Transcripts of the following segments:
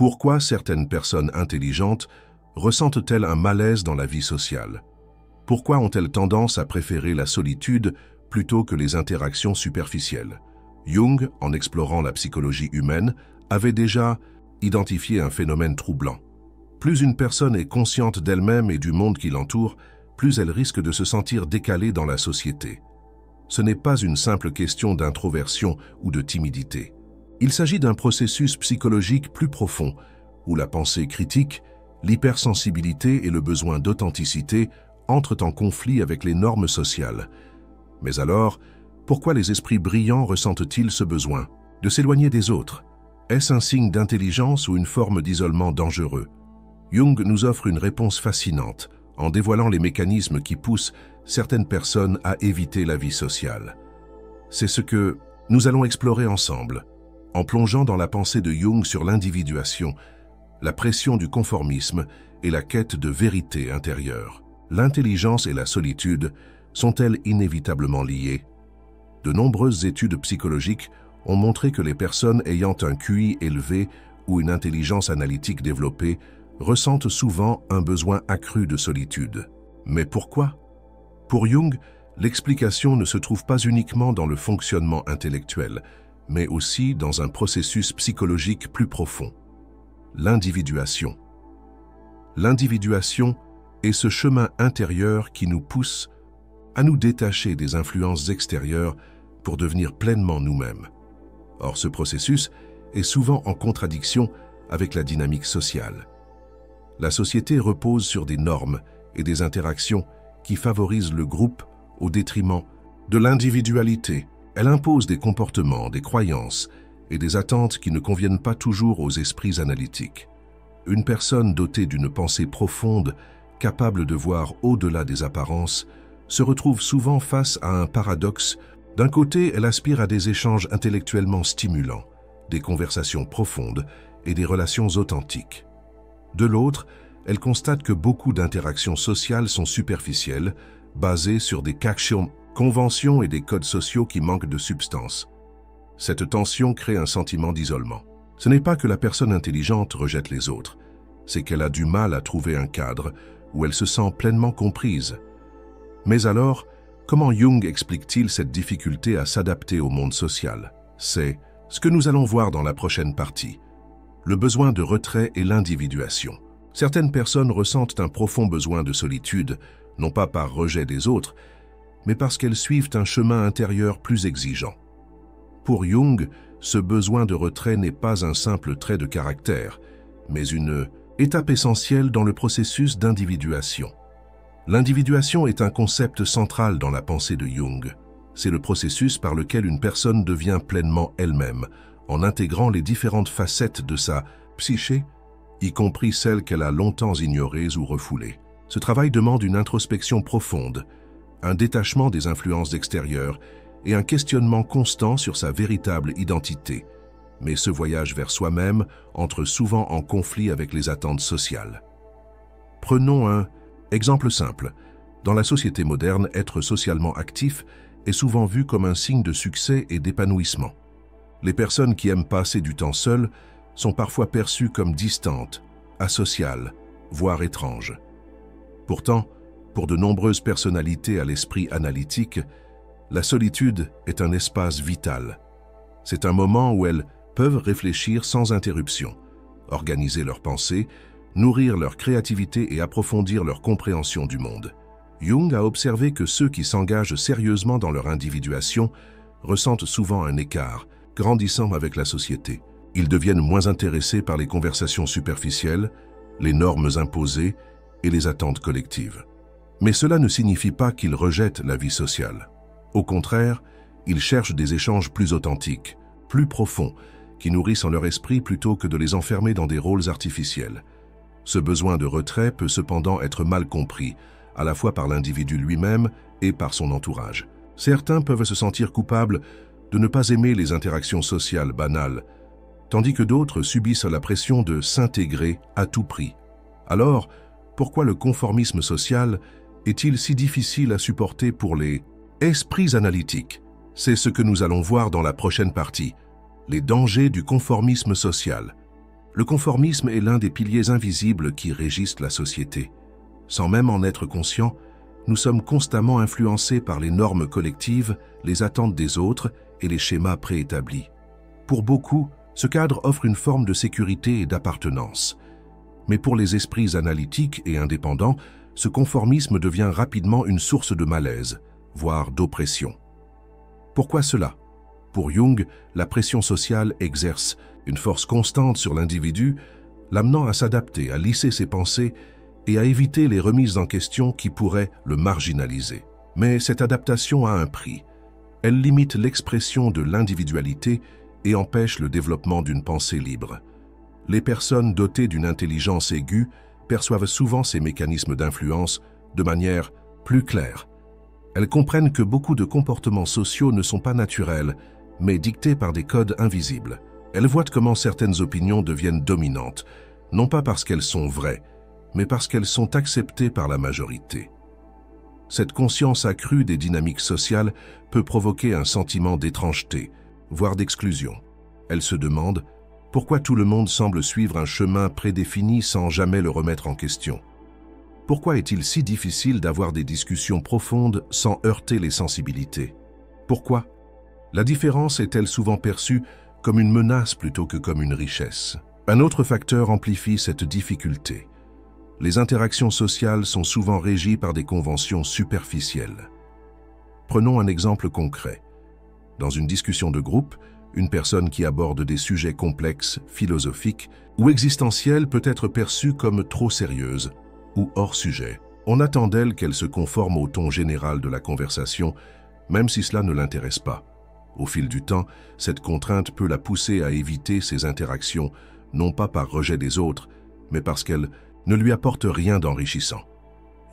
Pourquoi certaines personnes intelligentes ressentent-elles un malaise dans la vie sociale? Pourquoi ont-elles tendance à préférer la solitude plutôt que les interactions superficielles? Jung, en explorant la psychologie humaine, avait déjà identifié un phénomène troublant. Plus une personne est consciente d'elle-même et du monde qui l'entoure, plus elle risque de se sentir décalée dans la société. Ce n'est pas une simple question d'introversion ou de timidité. Il s'agit d'un processus psychologique plus profond, où la pensée critique, l'hypersensibilité et le besoin d'authenticité entrent en conflit avec les normes sociales. Mais alors, pourquoi les esprits brillants ressentent-ils ce besoin de s'éloigner des autres? Est-ce un signe d'intelligence ou une forme d'isolement dangereux? Jung nous offre une réponse fascinante, en dévoilant les mécanismes qui poussent certaines personnes à éviter la vie sociale. C'est ce que nous allons explorer ensemble, en plongeant dans la pensée de Jung sur l'individuation, la pression du conformisme et la quête de vérité intérieure. L'intelligence et la solitude sont-elles inévitablement liées? De nombreuses études psychologiques ont montré que les personnes ayant un QI élevé ou une intelligence analytique développée ressentent souvent un besoin accru de solitude. Mais pourquoi? Pour Jung, l'explication ne se trouve pas uniquement dans le fonctionnement intellectuel, mais aussi dans un processus psychologique plus profond. L'individuation. L'individuation est ce chemin intérieur qui nous pousse à nous détacher des influences extérieures pour devenir pleinement nous-mêmes. Or, ce processus est souvent en contradiction avec la dynamique sociale. La société repose sur des normes et des interactions qui favorisent le groupe au détriment de l'individualité. Elle impose des comportements, des croyances et des attentes qui ne conviennent pas toujours aux esprits analytiques. Une personne dotée d'une pensée profonde, capable de voir au-delà des apparences, se retrouve souvent face à un paradoxe. D'un côté, elle aspire à des échanges intellectuellement stimulants, des conversations profondes et des relations authentiques. De l'autre, elle constate que beaucoup d'interactions sociales sont superficielles, basées sur des conventions et des codes sociaux qui manquent de substance. Cette tension crée un sentiment d'isolement. Ce n'est pas que la personne intelligente rejette les autres, c'est qu'elle a du mal à trouver un cadre où elle se sent pleinement comprise. Mais alors, comment Jung explique-t-il cette difficulté à s'adapter au monde social? C'est ce que nous allons voir dans la prochaine partie. Le besoin de retrait et l'individuation. Certaines personnes ressentent un profond besoin de solitude, non pas par rejet des autres, mais parce qu'elles suivent un chemin intérieur plus exigeant. Pour Jung, ce besoin de retrait n'est pas un simple trait de caractère, mais une étape essentielle dans le processus d'individuation. L'individuation est un concept central dans la pensée de Jung. C'est le processus par lequel une personne devient pleinement elle-même, en intégrant les différentes facettes de sa psyché, y compris celles qu'elle a longtemps ignorées ou refoulées. Ce travail demande une introspection profonde, un détachement des influences extérieures et un questionnement constant sur sa véritable identité. Mais ce voyage vers soi-même entre souvent en conflit avec les attentes sociales. Prenons un exemple simple. Dans la société moderne, être socialement actif est souvent vu comme un signe de succès et d'épanouissement. Les personnes qui aiment passer du temps seules sont parfois perçues comme distantes, asociales, voire étranges. Pourtant, pour de nombreuses personnalités à l'esprit analytique, la solitude est un espace vital. C'est un moment où elles peuvent réfléchir sans interruption, organiser leurs pensées, nourrir leur créativité et approfondir leur compréhension du monde. Jung a observé que ceux qui s'engagent sérieusement dans leur individuation ressentent souvent un écart, grandissant avec la société. Ils deviennent moins intéressés par les conversations superficielles, les normes imposées et les attentes collectives. Mais cela ne signifie pas qu'ils rejettent la vie sociale. Au contraire, ils cherchent des échanges plus authentiques, plus profonds, qui nourrissent en leur esprit plutôt que de les enfermer dans des rôles artificiels. Ce besoin de retrait peut cependant être mal compris, à la fois par l'individu lui-même et par son entourage. Certains peuvent se sentir coupables de ne pas aimer les interactions sociales banales, tandis que d'autres subissent la pression de s'intégrer à tout prix. Alors, pourquoi le conformisme social est-il si difficile à supporter pour les esprits analytiques? C'est ce que nous allons voir dans la prochaine partie, les dangers du conformisme social. Le conformisme est l'un des piliers invisibles qui régissent la société. Sans même en être conscients, nous sommes constamment influencés par les normes collectives, les attentes des autres et les schémas préétablis. Pour beaucoup, ce cadre offre une forme de sécurité et d'appartenance. Mais pour les esprits analytiques et indépendants, ce conformisme devient rapidement une source de malaise, voire d'oppression. Pourquoi cela? Pour Jung, la pression sociale exerce une force constante sur l'individu, l'amenant à s'adapter, à lisser ses pensées et à éviter les remises en question qui pourraient le marginaliser. Mais cette adaptation a un prix. Elle limite l'expression de l'individualité et empêche le développement d'une pensée libre. Les personnes dotées d'une intelligence aiguë perçoivent souvent ces mécanismes d'influence de manière plus claire. Elles comprennent que beaucoup de comportements sociaux ne sont pas naturels, mais dictés par des codes invisibles. Elles voient comment certaines opinions deviennent dominantes, non pas parce qu'elles sont vraies, mais parce qu'elles sont acceptées par la majorité. Cette conscience accrue des dynamiques sociales peut provoquer un sentiment d'étrangeté, voire d'exclusion. Elle se demande pourquoi tout le monde semble suivre un chemin prédéfini sans jamais le remettre en question. Pourquoi est-il si difficile d'avoir des discussions profondes sans heurter les sensibilités? Pourquoi? La différence est-elle souvent perçue comme une menace plutôt que comme une richesse? Un autre facteur amplifie cette difficulté. Les interactions sociales sont souvent régies par des conventions superficielles. Prenons un exemple concret. Dans une discussion de groupe, une personne qui aborde des sujets complexes, philosophiques ou existentiels peut être perçue comme trop sérieuse ou hors sujet. On attend d'elle qu'elle se conforme au ton général de la conversation, même si cela ne l'intéresse pas. Au fil du temps, cette contrainte peut la pousser à éviter ces interactions, non pas par rejet des autres, mais parce qu'elles ne lui apportent rien d'enrichissant.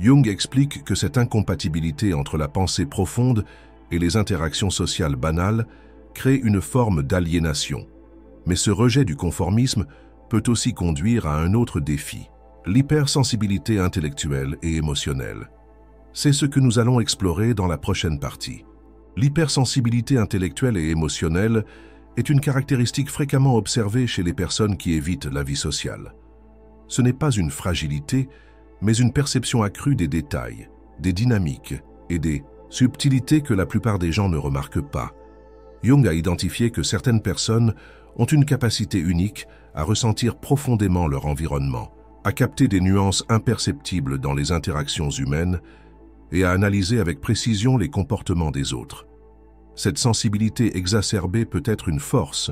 Jung explique que cette incompatibilité entre la pensée profonde et les interactions sociales banales crée une forme d'aliénation. Mais ce rejet du conformisme peut aussi conduire à un autre défi, l'hypersensibilité intellectuelle et émotionnelle. C'est ce que nous allons explorer dans la prochaine partie. L'hypersensibilité intellectuelle et émotionnelle est une caractéristique fréquemment observée chez les personnes qui évitent la vie sociale. Ce n'est pas une fragilité, mais une perception accrue des détails, des dynamiques et des subtilités que la plupart des gens ne remarquent pas. Jung a identifié que certaines personnes ont une capacité unique à ressentir profondément leur environnement, à capter des nuances imperceptibles dans les interactions humaines et à analyser avec précision les comportements des autres. Cette sensibilité exacerbée peut être une force,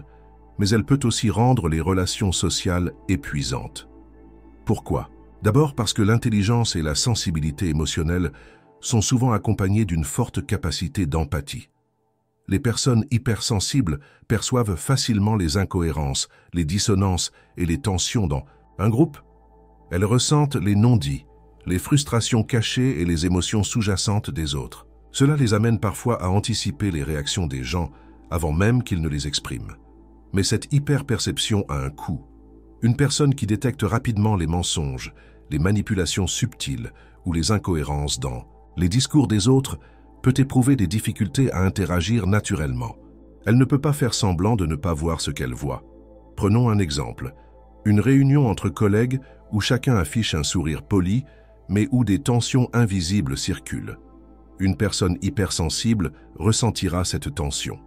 mais elle peut aussi rendre les relations sociales épuisantes. Pourquoi? D'abord parce que l'intelligence et la sensibilité émotionnelle sont souvent accompagnées d'une forte capacité d'empathie. Les personnes hypersensibles perçoivent facilement les incohérences, les dissonances et les tensions dans un groupe. Elles ressentent les non-dits, les frustrations cachées et les émotions sous-jacentes des autres. Cela les amène parfois à anticiper les réactions des gens avant même qu'ils ne les expriment. Mais cette hyperperception a un coût. Une personne qui détecte rapidement les mensonges, les manipulations subtiles ou les incohérences dans les discours des autres peut éprouver des difficultés à interagir naturellement. Elle ne peut pas faire semblant de ne pas voir ce qu'elle voit. Prenons un exemple. Une réunion entre collègues où chacun affiche un sourire poli, mais où des tensions invisibles circulent. Une personne hypersensible ressentira cette tension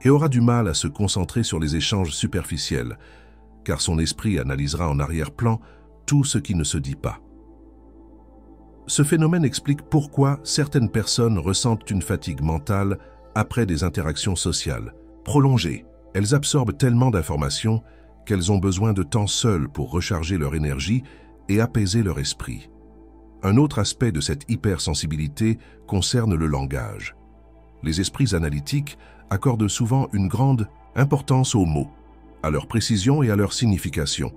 et aura du mal à se concentrer sur les échanges superficiels, car son esprit analysera en arrière-plan tout ce qui ne se dit pas. Ce phénomène explique pourquoi certaines personnes ressentent une fatigue mentale après des interactions sociales prolongées. Elles absorbent tellement d'informations qu'elles ont besoin de temps seules pour recharger leur énergie et apaiser leur esprit. Un autre aspect de cette hypersensibilité concerne le langage. Les esprits analytiques accordent souvent une grande importance aux mots, à leur précision et à leur signification.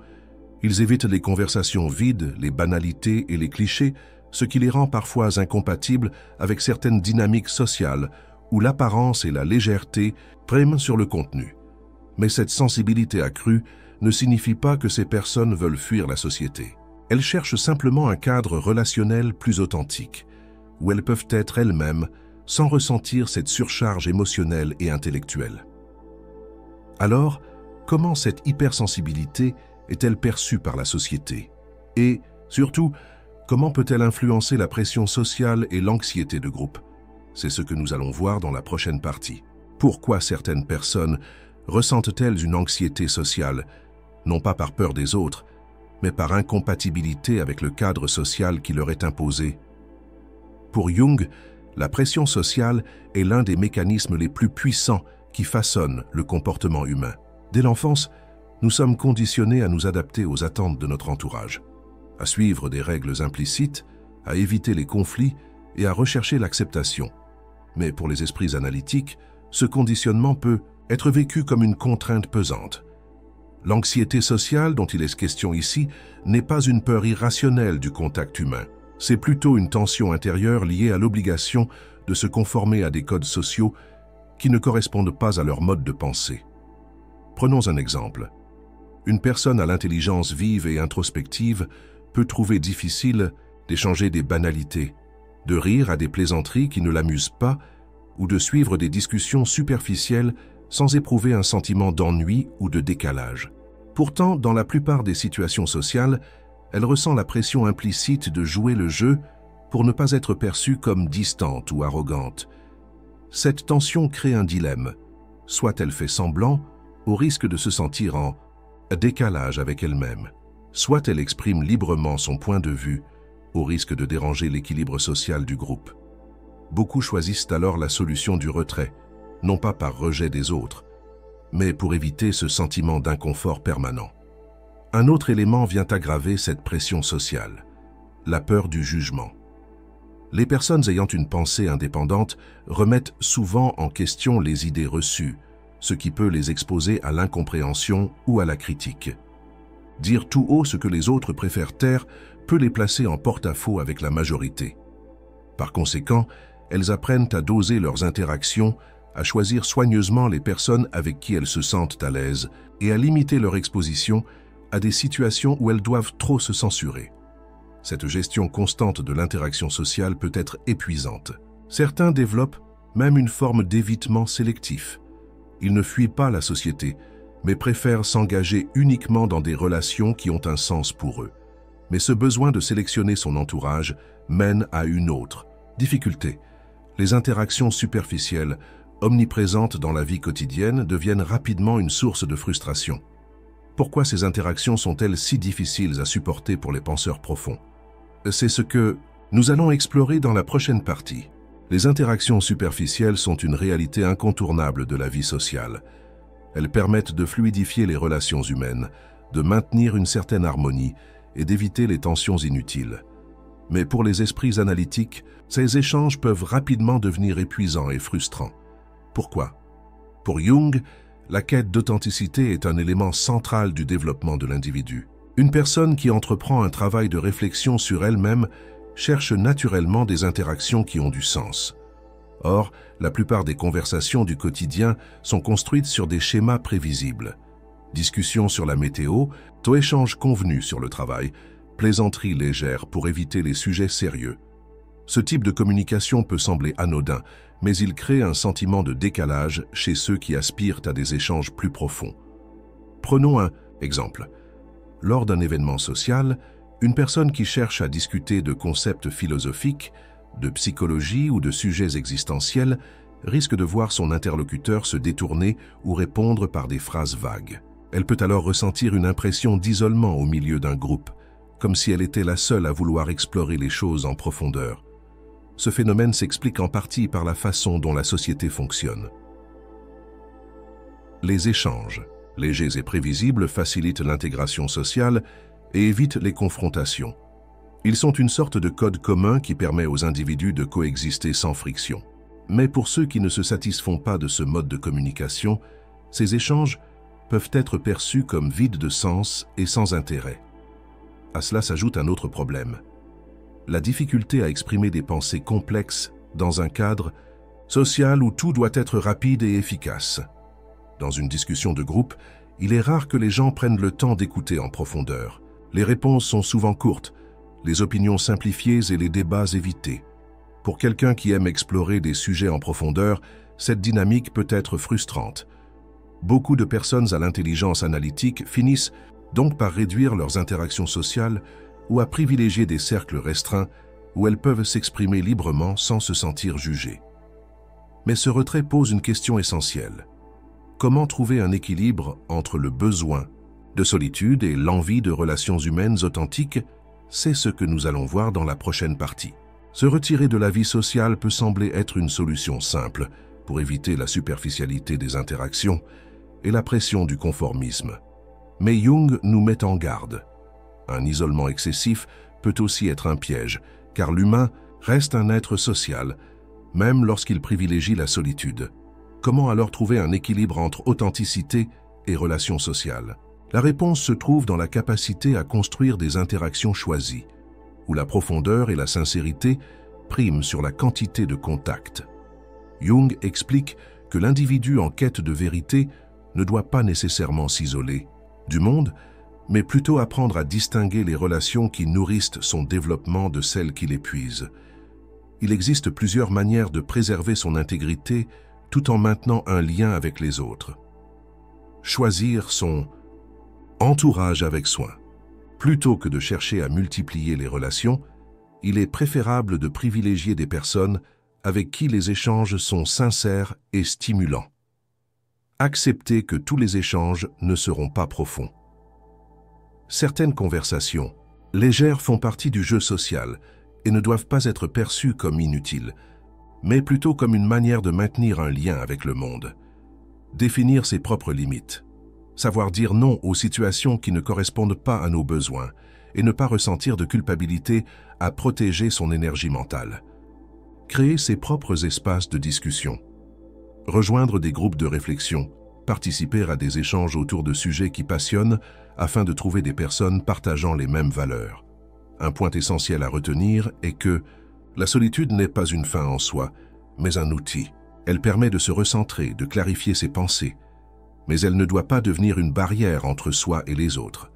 Ils évitent les conversations vides, les banalités et les clichés, ce qui les rend parfois incompatibles avec certaines dynamiques sociales où l'apparence et la légèreté priment sur le contenu. Mais cette sensibilité accrue ne signifie pas que ces personnes veulent fuir la société. Elles cherchent simplement un cadre relationnel plus authentique, où elles peuvent être elles-mêmes sans ressentir cette surcharge émotionnelle et intellectuelle. Alors, comment cette hypersensibilité est-elle perçue par la société? Et, surtout, comment peut-elle influencer la pression sociale et l'anxiété de groupe? C'est ce que nous allons voir dans la prochaine partie. Pourquoi certaines personnes ressentent-elles une anxiété sociale, non pas par peur des autres, mais par incompatibilité avec le cadre social qui leur est imposé? Pour Jung, la pression sociale est l'un des mécanismes les plus puissants qui façonnent le comportement humain. Dès l'enfance, nous sommes conditionnés à nous adapter aux attentes de notre entourage, à suivre des règles implicites, à éviter les conflits et à rechercher l'acceptation. Mais pour les esprits analytiques, ce conditionnement peut être vécu comme une contrainte pesante. L'anxiété sociale dont il est question ici n'est pas une peur irrationnelle du contact humain. C'est plutôt une tension intérieure liée à l'obligation de se conformer à des codes sociaux qui ne correspondent pas à leur mode de pensée. Prenons un exemple. Une personne à l'intelligence vive et introspective peut trouver difficile d'échanger des banalités, de rire à des plaisanteries qui ne l'amusent pas ou de suivre des discussions superficielles sans éprouver un sentiment d'ennui ou de décalage. Pourtant, dans la plupart des situations sociales, elle ressent la pression implicite de jouer le jeu pour ne pas être perçue comme distante ou arrogante. Cette tension crée un dilemme. Soit elle fait semblant, au risque de se sentir en décalage avec elle-même, soit elle exprime librement son point de vue, au risque de déranger l'équilibre social du groupe. Beaucoup choisissent alors la solution du retrait, non pas par rejet des autres, mais pour éviter ce sentiment d'inconfort permanent. Un autre élément vient aggraver cette pression sociale, la peur du jugement. Les personnes ayant une pensée indépendante remettent souvent en question les idées reçues, ce qui peut les exposer à l'incompréhension ou à la critique. Dire tout haut ce que les autres préfèrent taire peut les placer en porte-à-faux avec la majorité. Par conséquent, elles apprennent à doser leurs interactions, à choisir soigneusement les personnes avec qui elles se sentent à l'aise et à limiter leur exposition à des situations où elles doivent trop se censurer. Cette gestion constante de l'interaction sociale peut être épuisante. Certains développent même une forme d'évitement sélectif. Ils ne fuient pas la société, mais préfèrent s'engager uniquement dans des relations qui ont un sens pour eux. Mais ce besoin de sélectionner son entourage mène à une autre difficulté. Les interactions superficielles, omniprésentes dans la vie quotidienne, deviennent rapidement une source de frustration. Pourquoi ces interactions sont-elles si difficiles à supporter pour les penseurs profonds? C'est ce que nous allons explorer dans la prochaine partie. Les interactions superficielles sont une réalité incontournable de la vie sociale. Elles permettent de fluidifier les relations humaines, de maintenir une certaine harmonie et d'éviter les tensions inutiles. Mais pour les esprits analytiques, ces échanges peuvent rapidement devenir épuisants et frustrants. Pourquoi? Pour Jung, la quête d'authenticité est un élément central du développement de l'individu. Une personne qui entreprend un travail de réflexion sur elle-même cherche naturellement des interactions qui ont du sens. Or, la plupart des conversations du quotidien sont construites sur des schémas prévisibles. Discussions sur la météo, taux échanges convenus sur le travail, plaisanteries légères pour éviter les sujets sérieux. Ce type de communication peut sembler anodin, mais il crée un sentiment de décalage chez ceux qui aspirent à des échanges plus profonds. Prenons un exemple. Lors d'un événement social, une personne qui cherche à discuter de concepts philosophiques, de psychologie ou de sujets existentiels risque de voir son interlocuteur se détourner ou répondre par des phrases vagues. Elle peut alors ressentir une impression d'isolement au milieu d'un groupe, comme si elle était la seule à vouloir explorer les choses en profondeur. Ce phénomène s'explique en partie par la façon dont la société fonctionne. Les échanges, légers et prévisibles, facilitent l'intégration sociale et évitent les confrontations. Ils sont une sorte de code commun qui permet aux individus de coexister sans friction. Mais pour ceux qui ne se satisfont pas de ce mode de communication, ces échanges peuvent être perçus comme vides de sens et sans intérêt. À cela s'ajoute un autre problème. La difficulté à exprimer des pensées complexes dans un cadre social où tout doit être rapide et efficace. Dans une discussion de groupe, il est rare que les gens prennent le temps d'écouter en profondeur. Les réponses sont souvent courtes, les opinions simplifiées et les débats évités. Pour quelqu'un qui aime explorer des sujets en profondeur, cette dynamique peut être frustrante. Beaucoup de personnes à l'intelligence analytique finissent donc par réduire leurs interactions sociales ou à privilégier des cercles restreints où elles peuvent s'exprimer librement sans se sentir jugées. Mais ce retrait pose une question essentielle. Comment trouver un équilibre entre le besoin de solitude et l'envie de relations humaines authentiques? C'est ce que nous allons voir dans la prochaine partie. Se retirer de la vie sociale peut sembler être une solution simple pour éviter la superficialité des interactions et la pression du conformisme. Mais Jung nous met en garde. Un isolement excessif peut aussi être un piège, car l'humain reste un être social, même lorsqu'il privilégie la solitude. Comment alors trouver un équilibre entre authenticité et relations sociales? La réponse se trouve dans la capacité à construire des interactions choisies, où la profondeur et la sincérité priment sur la quantité de contacts. Jung explique que l'individu en quête de vérité ne doit pas nécessairement s'isoler du monde, mais plutôt apprendre à distinguer les relations qui nourrissent son développement de celles qui l'épuisent. Il existe plusieurs manières de préserver son intégrité tout en maintenant un lien avec les autres. Choisir son entourage avec soin. Plutôt que de chercher à multiplier les relations, il est préférable de privilégier des personnes avec qui les échanges sont sincères et stimulants. Accepter que tous les échanges ne seront pas profonds. Certaines conversations légères font partie du jeu social et ne doivent pas être perçues comme inutiles, mais plutôt comme une manière de maintenir un lien avec le monde. Définir ses propres limites. Savoir dire non aux situations qui ne correspondent pas à nos besoins et ne pas ressentir de culpabilité à protéger son énergie mentale. Créer ses propres espaces de discussion. Rejoindre des groupes de réflexion, participer à des échanges autour de sujets qui passionnent afin de trouver des personnes partageant les mêmes valeurs. Un point essentiel à retenir est que la solitude n'est pas une fin en soi, mais un outil. Elle permet de se recentrer, de clarifier ses pensées, mais elle ne doit pas devenir une barrière entre soi et les autres.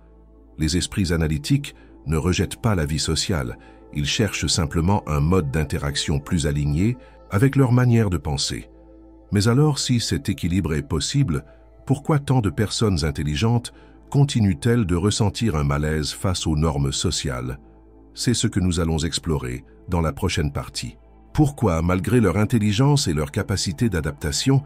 Les esprits analytiques ne rejettent pas la vie sociale, ils cherchent simplement un mode d'interaction plus aligné avec leur manière de penser. Mais alors, si cet équilibre est possible, pourquoi tant de personnes intelligentes continuent-elles de ressentir un malaise face aux normes sociales? C'est ce que nous allons explorer dans la prochaine partie. Pourquoi, malgré leur intelligence et leur capacité d'adaptation,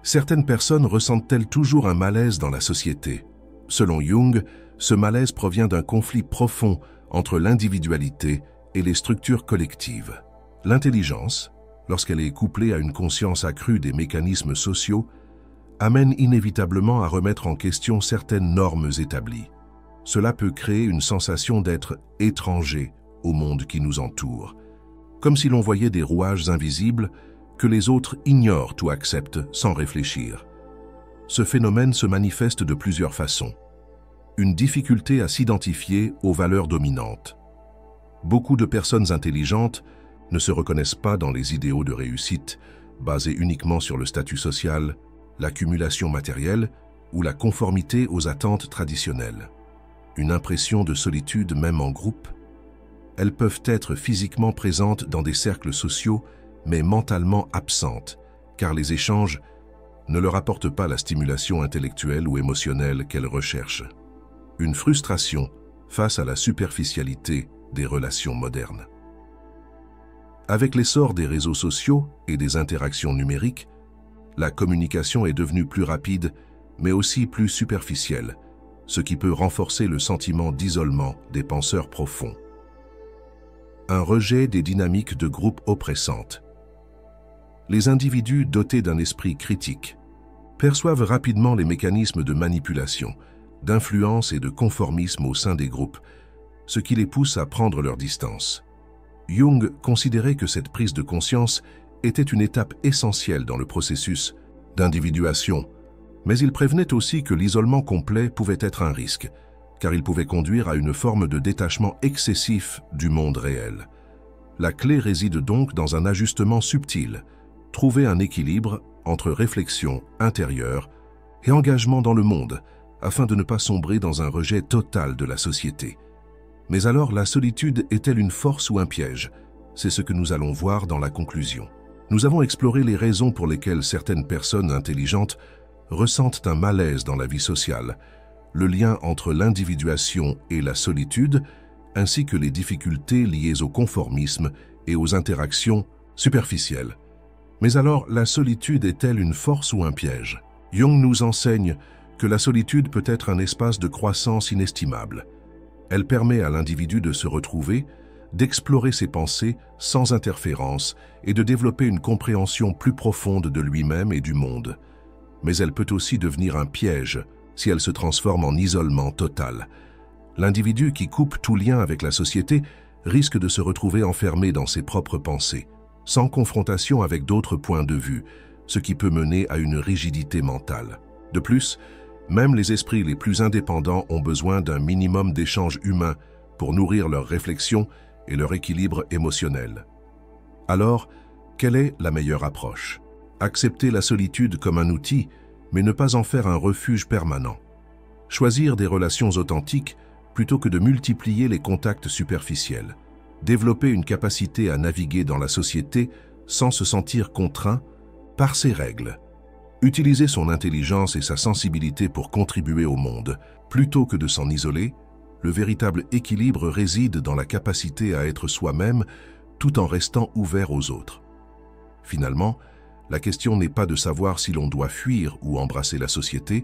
certaines personnes ressentent-elles toujours un malaise dans la société? Selon Jung, ce malaise provient d'un conflit profond entre l'individualité et les structures collectives. L'intelligence, lorsqu'elle est couplée à une conscience accrue des mécanismes sociaux, amène inévitablement à remettre en question certaines normes établies. Cela peut créer une sensation d'être étranger au monde qui nous entoure, comme si l'on voyait des rouages invisibles que les autres ignorent ou acceptent sans réfléchir. Ce phénomène se manifeste de plusieurs façons. Une difficulté à s'identifier aux valeurs dominantes. Beaucoup de personnes intelligentes ne se reconnaissent pas dans les idéaux de réussite, basés uniquement sur le statut social, l'accumulation matérielle ou la conformité aux attentes traditionnelles. Une impression de solitude même en groupe. Elles peuvent être physiquement présentes dans des cercles sociaux, mais mentalement absentes, car les échanges ne leur apportent pas la stimulation intellectuelle ou émotionnelle qu'elles recherchent. Une frustration face à la superficialité des relations modernes. Avec l'essor des réseaux sociaux et des interactions numériques, la communication est devenue plus rapide, mais aussi plus superficielle, ce qui peut renforcer le sentiment d'isolement des penseurs profonds. Un rejet des dynamiques de groupe oppressantes. Les individus dotés d'un esprit critique perçoivent rapidement les mécanismes de manipulation, d'influence et de conformisme au sein des groupes, ce qui les pousse à prendre leur distance. Jung considérait que cette prise de conscience était une étape essentielle dans le processus d'individuation, mais il prévenait aussi que l'isolement complet pouvait être un risque, car il pouvait conduire à une forme de détachement excessif du monde réel. La clé réside donc dans un ajustement subtil, trouver un équilibre entre réflexion intérieure et engagement dans le monde, afin de ne pas sombrer dans un rejet total de la société. Mais alors, la solitude est-elle une force ou un piège? C'est ce que nous allons voir dans la conclusion. Nous avons exploré les raisons pour lesquelles certaines personnes intelligentes ressentent un malaise dans la vie sociale, le lien entre l'individuation et la solitude, ainsi que les difficultés liées au conformisme et aux interactions superficielles. Mais alors, la solitude est-elle une force ou un piège? Jung nous enseigne que la solitude peut être un espace de croissance inestimable. Elle permet à l'individu de se retrouver, d'explorer ses pensées sans interférence et de développer une compréhension plus profonde de lui-même et du monde. Mais elle peut aussi devenir un piège si elle se transforme en isolement total. L'individu qui coupe tout lien avec la société risque de se retrouver enfermé dans ses propres pensées, sans confrontation avec d'autres points de vue, ce qui peut mener à une rigidité mentale. De plus, même les esprits les plus indépendants ont besoin d'un minimum d'échanges humains pour nourrir leurs réflexions et leur équilibre émotionnel. Alors, quelle est la meilleure approche? Accepter la solitude comme un outil, mais ne pas en faire un refuge permanent. Choisir des relations authentiques plutôt que de multiplier les contacts superficiels. Développer une capacité à naviguer dans la société sans se sentir contraint par ses règles. Utiliser son intelligence et sa sensibilité pour contribuer au monde, plutôt que de s'en isoler. Le véritable équilibre réside dans la capacité à être soi-même tout en restant ouvert aux autres. Finalement, la question n'est pas de savoir si l'on doit fuir ou embrasser la société,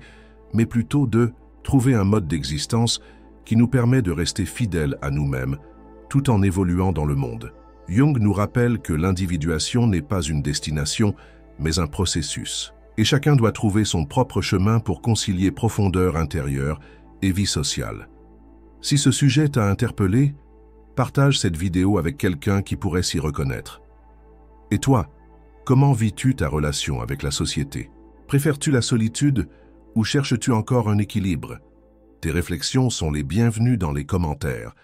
mais plutôt de trouver un mode d'existence qui nous permet de rester fidèles à nous-mêmes tout en évoluant dans le monde. Jung nous rappelle que l'individuation n'est pas une destination, mais un processus. Et chacun doit trouver son propre chemin pour concilier profondeur intérieure et vie sociale. Si ce sujet t'a interpellé, partage cette vidéo avec quelqu'un qui pourrait s'y reconnaître. Et toi, comment vis-tu ta relation avec la société? Préfères-tu la solitude ou cherches-tu encore un équilibre? Tes réflexions sont les bienvenues dans les commentaires.